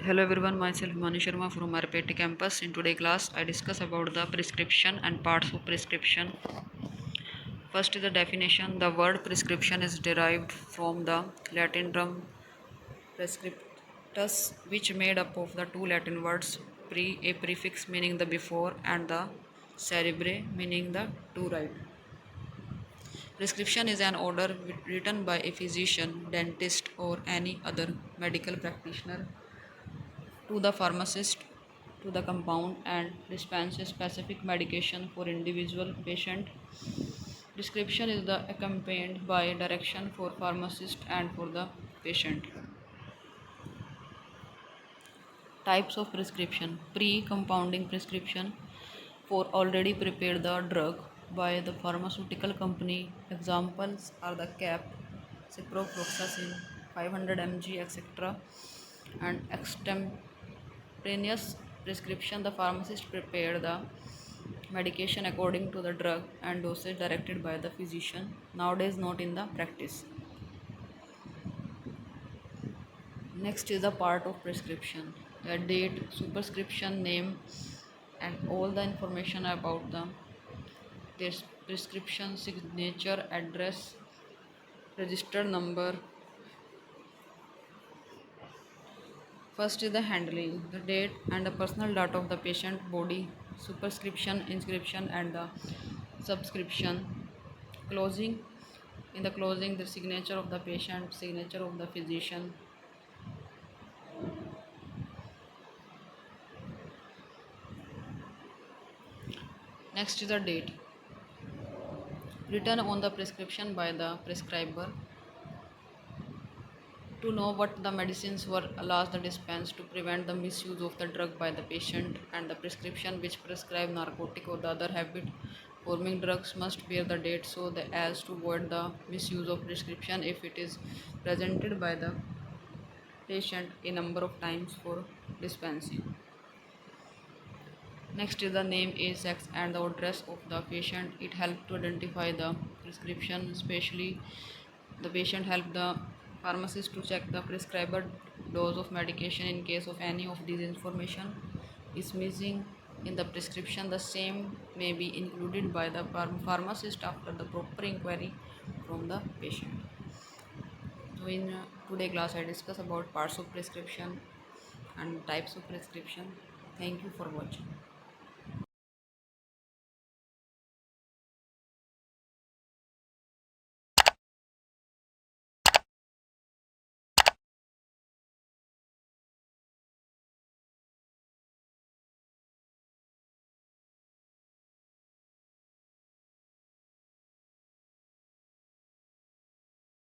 Hello everyone, myself Mani Sharma from RPT campus. In today's class, I discuss about the prescription and parts of prescription. First is the definition. The word prescription is derived from the Latin term prescriptus, which made up of the two Latin words pre, a prefix meaning the before, and the cerebre meaning the to write. Prescription is an order written by a physician, dentist, or any other medical practitioner to the pharmacist to the compound and dispense a specific medication for individual patient. Prescription is the accompanied by direction for pharmacist and for the patient. Types of prescription: pre-compounding prescription for already prepared the drug by the pharmaceutical company. Examples are the cap, ciprofloxacin, 500 mg, etc. And extemporaneous prescription. The pharmacist prepared the medication according to the drug and dosage directed by the physician. Nowadays, not in the practice. Next is the part of prescription. The date, superscription, name, and all the information about them. There's prescription, signature, address, registered number. First is the handling, the date and the personal data of the patient body, superscription, inscription, and the subscription. Closing, in the closing, the signature of the patient, signature of the physician. Next is the date, written on the prescription by the prescriber to know what the medicines were last dispensed to prevent the misuse of the drug by the patient, and the prescription which prescribe narcotic or the other habit forming drugs must bear the date so that as to avoid the misuse of prescription if it is presented by the patient a number of times for dispensing. Next is the name, age, sex, and the address of the patient. It helps to identify the prescription, especially the patient help the pharmacist to check the prescribed dose of medication in case of any of these information is missing in the prescription. The same may be included by the pharmacist after the proper inquiry from the patient. So in today class I discuss about parts of prescription and types of prescription. Thank you for watching.